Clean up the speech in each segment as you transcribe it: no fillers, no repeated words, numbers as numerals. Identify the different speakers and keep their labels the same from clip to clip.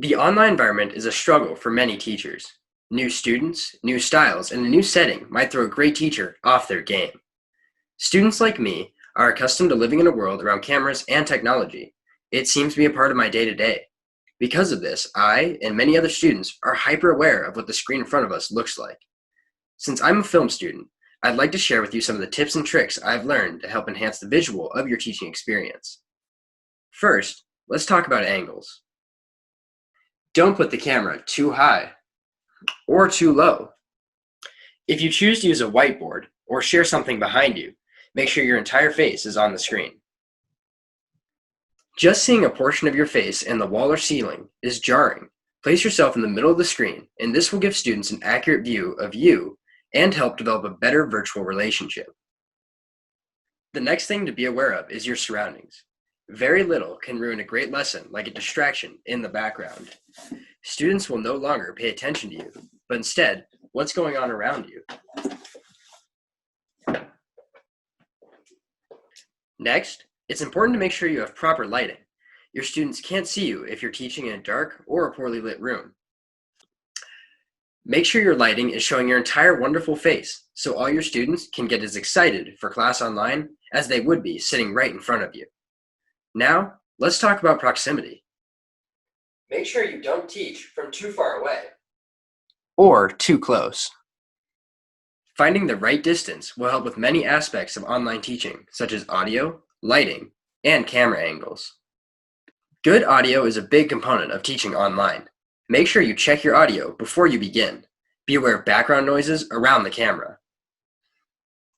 Speaker 1: The online environment is a struggle for many teachers. New students, new styles, and a new setting might throw a great teacher off their game. Students like me are accustomed to living in a world around cameras and technology. It seems to be a part of my day to day. Because of this, I and many other students are hyper aware of what the screen in front of us looks like. Since I'm a film student, I'd like to share with you some of the tips and tricks I've learned to help enhance the visual of your teaching experience. First, let's talk about angles. Don't put the camera too high or too low. If you choose to use a whiteboard or share something behind you, make sure your entire face is on the screen. Just seeing a portion of your face in the wall or ceiling is jarring. Place yourself in the middle of the screen, and this will give students an accurate view of you and help develop a better virtual relationship. The next thing to be aware of is your surroundings. Very little can ruin a great lesson, like a distraction in the background. Students will no longer pay attention to you, but instead, what's going on around you. Next, it's important to make sure you have proper lighting. Your students can't see you if you're teaching in a dark or a poorly lit room. Make sure your lighting is showing your entire wonderful face, so all your students can get as excited for class online as they would be sitting right in front of you. Now, let's talk about proximity. Make sure you don't teach from too far away or too close. Finding the right distance will help with many aspects of online teaching, such as audio, lighting, and camera angles. Good audio is a big component of teaching online. Make sure you check your audio before you begin. Be aware of background noises around the camera.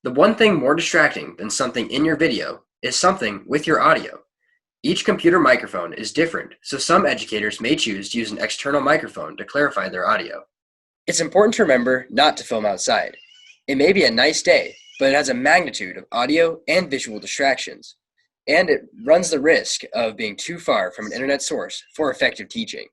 Speaker 1: The one thing more distracting than something in your video is something with your audio. Each computer microphone is different, so some educators may choose to use an external microphone to clarify their audio. It's important to remember not to film outside. It may be a nice day, but it has a magnitude of audio and visual distractions, and it runs the risk of being too far from an internet source for effective teaching.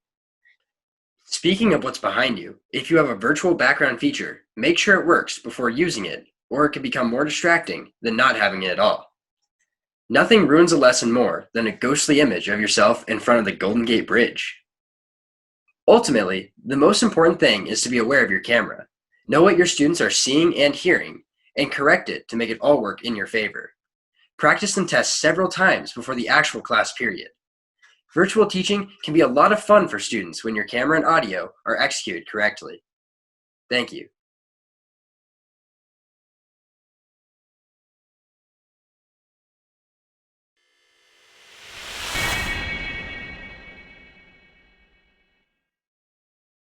Speaker 1: Speaking of what's behind you, if you have a virtual background feature, make sure it works before using it, or it can become more distracting than not having it at all. Nothing ruins a lesson more than a ghostly image of yourself in front of the Golden Gate Bridge. Ultimately, the most important thing is to be aware of your camera. Know what your students are seeing and hearing, and correct it to make it all work in your favor. Practice and test several times before the actual class period. Virtual teaching can be a lot of fun for students when your camera and audio are executed correctly. Thank you.